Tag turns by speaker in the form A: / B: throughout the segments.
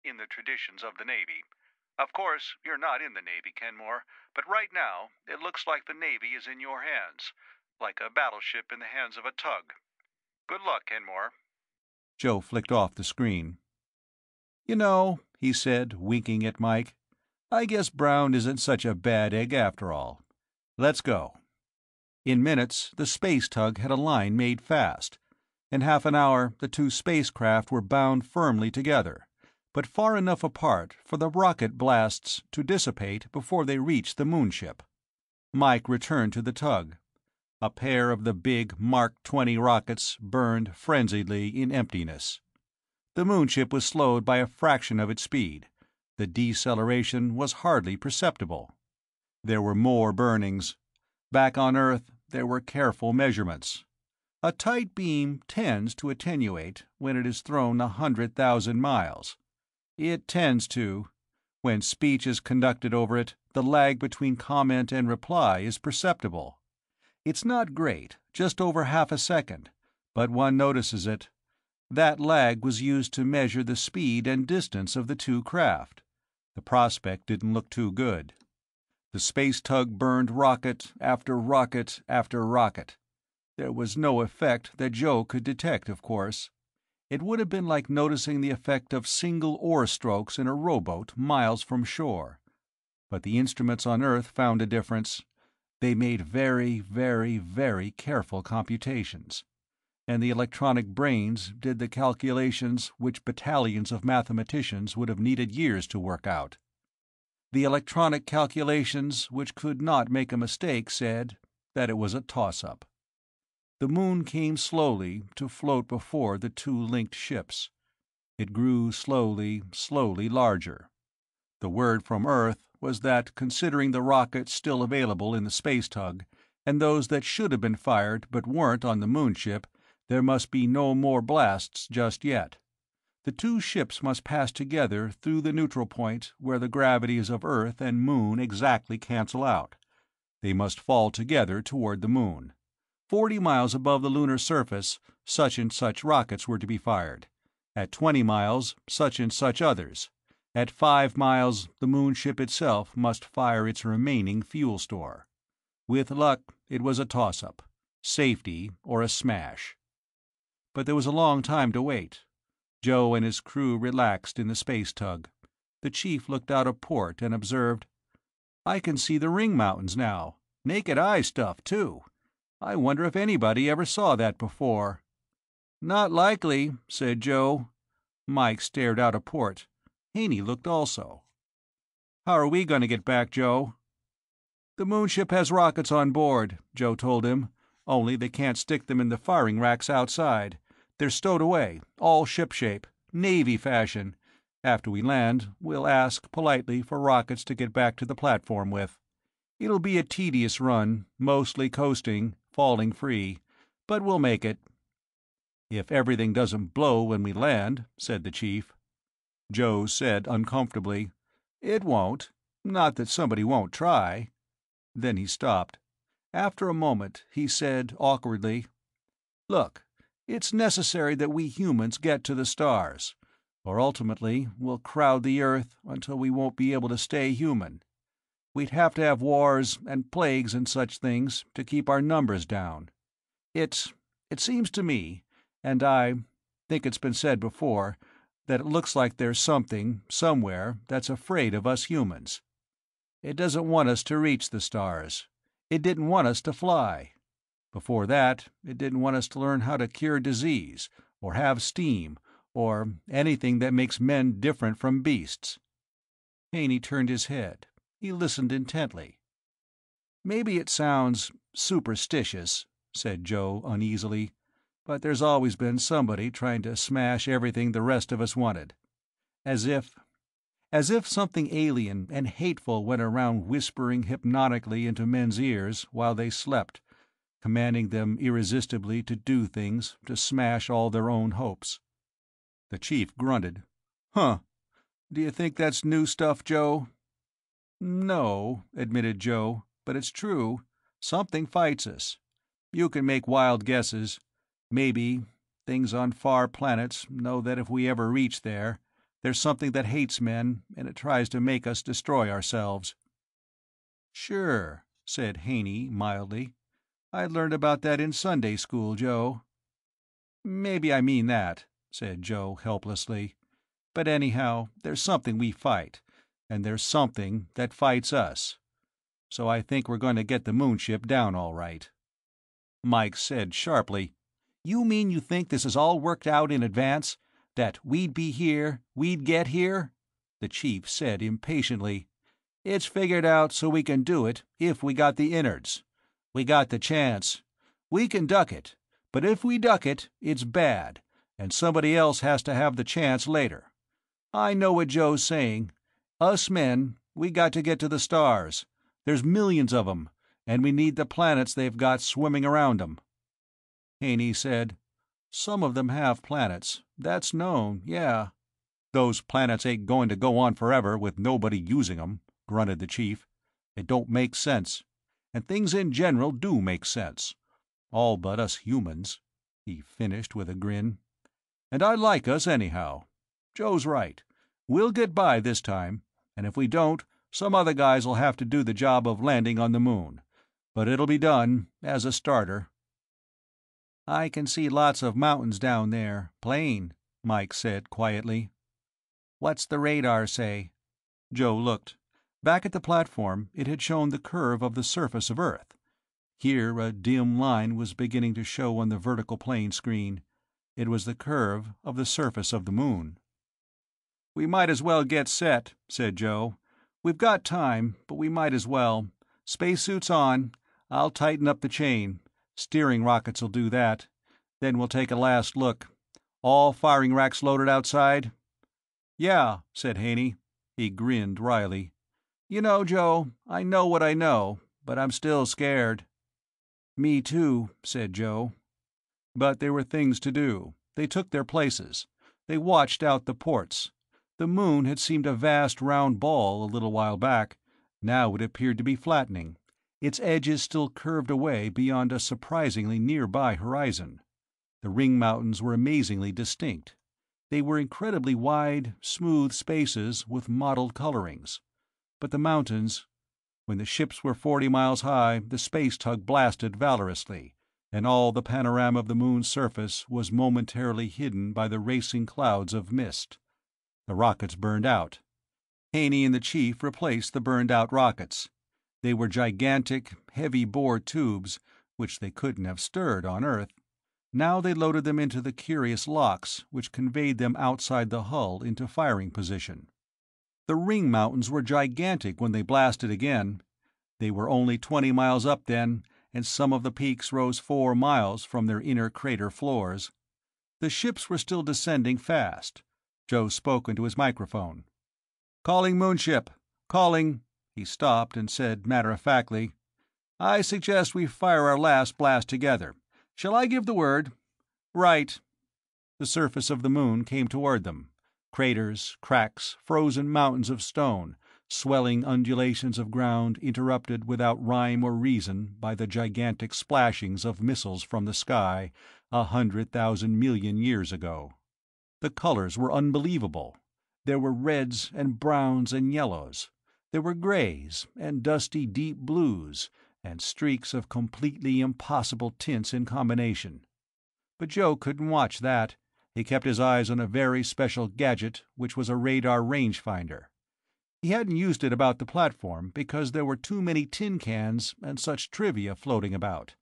A: in the traditions of the Navy. Of course, you're not in the Navy, Kenmore, but right now it looks like the Navy is in your hands, like a battleship in the hands of a tug. Good luck, Kenmore.
B: Joe flicked off the screen. "You know," he said, winking at Mike, "I guess Brown isn't such a bad egg after all. Let's go." In minutes, the space tug had a line made fast. In half an hour, the two spacecraft were bound firmly together, but far enough apart for the rocket blasts to dissipate before they reached the moonship. Mike returned to the tug. A pair of the big Mark 20 rockets burned frenziedly in emptiness. The moonship was slowed by a fraction of its speed. The deceleration was hardly perceptible. There were more burnings. Back on Earth, there were careful measurements. A tight beam tends to attenuate when it is thrown 100,000 miles. It tends to. When speech is conducted over it, the lag between comment and reply is perceptible. It's not great, just over half a second, but one notices it. That lag was used to measure the speed and distance of the two craft. The prospect didn't look too good. The space tug burned rocket after rocket after rocket. There was no effect that Joe could detect, of course. It would have been like noticing the effect of single oar strokes in a rowboat miles from shore. But the instruments on Earth found a difference. They made very, very, very careful computations. And the electronic brains did the calculations which battalions of mathematicians would have needed years to work out. The electronic calculations which could not make a mistake said that it was a toss-up. The moon came slowly to float before the two linked ships. It grew slowly, slowly larger. The word from Earth was that, considering the rockets still available in the space tug, and those that should have been fired but weren't on the moonship, there must be no more blasts just yet. The two ships must pass together through the neutral point where the gravities of Earth and Moon exactly cancel out. They must fall together toward the Moon. 40 miles above the lunar surface, such and such rockets were to be fired. At 20 miles, such and such others. At 5 miles, the moonship itself must fire its remaining fuel store. With luck, it was a toss-up. Safety or a smash. But there was a long time to wait. Joe and his crew relaxed in the space tug. The chief looked out a port and observed, "I can see the Ring Mountains now. Naked eye stuff, too. I wonder if anybody ever saw that before." "Not likely," said Joe. Mike stared out a port. Haney looked also. "How are we going to get back, Joe?" "The moonship has rockets on board," Joe told him. "Only they can't stick them in the firing racks outside. They're stowed away, all shipshape, Navy fashion. After we land, we'll ask, politely, for rockets to get back to the platform with. It'll be a tedious run, mostly coasting, falling free, but we'll make it." "If everything doesn't blow when we land," said the chief. Joe said uncomfortably, "It won't. Not that somebody won't try." Then he stopped. After a moment, he said awkwardly, "Look, it's necessary that we humans get to the stars, or ultimately we'll crowd the Earth until we won't be able to stay human. We'd have to have wars and plagues and such things to keep our numbers down. It seems to me, and I think it's been said before, that it looks like there's something, somewhere, that's afraid of us humans. It doesn't want us to reach the stars. It didn't want us to fly. Before that, it didn't want us to learn how to cure disease, or have steam, or anything that makes men different from beasts." Haney turned his head. He listened intently. "Maybe it sounds superstitious," said Joe uneasily, "but there's always been somebody trying to smash everything the rest of us wanted. As if something alien and hateful went around whispering hypnotically into men's ears while they slept, commanding them irresistibly to do things to smash all their own hopes." The chief grunted. "Huh. Do you think that's new stuff, Joe?" "No," admitted Joe, "but it's true. Something fights us. You can make wild guesses. Maybe things on far planets know that if we ever reach there, There's something that hates men, and it tries to make us destroy ourselves." "Sure," said Haney mildly. "I learned about that in Sunday school, Joe." "Maybe I mean that," said Joe helplessly. "But anyhow, there's something we fight, and there's something that fights us. So I think we're going to get the moonship down all right." Mike said sharply, "You mean you think this is all worked out in advance? That we'd be here, we'd get here?" The chief said impatiently, "It's figured out so we can do it if we got the innards. We got the chance. We can duck it, but if we duck it, it's bad, and somebody else has to have the chance later. I know what Joe's saying. Us men, we got to get to the stars. There's millions of 'em, and we need the planets they've got swimming around 'em." Haney said, "Some of them have planets. That's known, yeah." "Those planets ain't going to go on forever with nobody using 'em," grunted the chief. "It don't make sense. And things in general do make sense. All but us humans," he finished with a grin. "And I like us anyhow. Joe's right. We'll get by this time, and if we don't, some other guys'll have to do the job of landing on the moon. But it'll be done, as a starter." "I can see lots of mountains down there, plain," Mike said quietly. "What's the radar say?" Joe looked. Back at the platform, it had shown the curve of the surface of Earth. Here a dim line was beginning to show on the vertical plane screen. It was the curve of the surface of the moon. "We might as well get set," said Joe. "We've got time, but we might as well. Spacesuits on. I'll tighten up the chain. Steering rockets'll do that. Then we'll take a last look. All firing racks loaded outside?" "Yeah," said Haney. He grinned wryly. "You know, Joe, I know what I know, but I'm still scared." "Me too," said Joe. But there were things to do. They took their places. They watched out the ports. The moon had seemed a vast round ball a little while back. Now it appeared to be flattening. Its edges still curved away beyond a surprisingly nearby horizon. The ring mountains were amazingly distinct. They were incredibly wide, smooth spaces with mottled colorings. But the mountains— When the ships were 40 miles high, the space tug blasted valorously, and all the panorama of the moon's surface was momentarily hidden by the racing clouds of mist. The rockets burned out. Haney and the chief replaced the burned-out rockets. They were gigantic, heavy-bore tubes, which they couldn't have stirred on Earth. Now they loaded them into the curious locks which conveyed them outside the hull into firing position. The ring mountains were gigantic when they blasted again. They were only 20 miles up then, and some of the peaks rose 4 miles from their inner crater floors. The ships were still descending fast. Joe spoke into his microphone. "Calling moonship. Calling—" He stopped and said matter-of-factly, "I suggest we fire our last blast together. Shall I give the word?" "Right." The surface of the moon came toward them. Craters, cracks, frozen mountains of stone, swelling undulations of ground interrupted without rhyme or reason by the gigantic splashings of missiles from the sky 100,000 million years ago. The colors were unbelievable. There were reds and browns and yellows. There were grays and dusty deep blues and streaks of completely impossible tints in combination. But Joe couldn't watch that. He kept his eyes on a very special gadget which was a radar rangefinder. He hadn't used it about the platform because there were too many tin cans and such trivia floating about.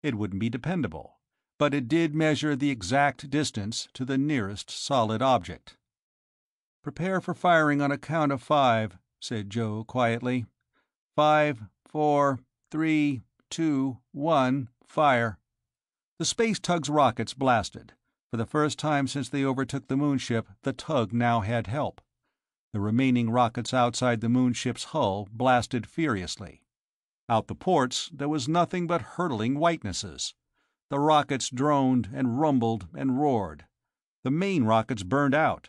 B: It wouldn't be dependable. But it did measure the exact distance to the nearest solid object. "Prepare for firing on a count of 5, said Joe quietly. 5, 4, 3, 2, 1, fire. The space tug's rockets blasted. For the first time since they overtook the moonship, the tug now had help. The remaining rockets outside the moonship's hull blasted furiously. Out the ports there was nothing but hurtling whitenesses. The rockets droned and rumbled and roared. The main rockets burned out.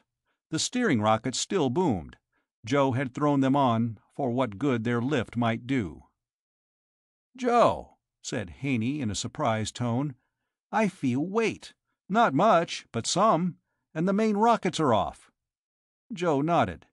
B: The steering rockets still boomed. Joe had thrown them on for what good their lift might do. "Joe," said Haney in a surprised tone, "I feel weight. Not much, but some. And the main rockets are off." Joe nodded.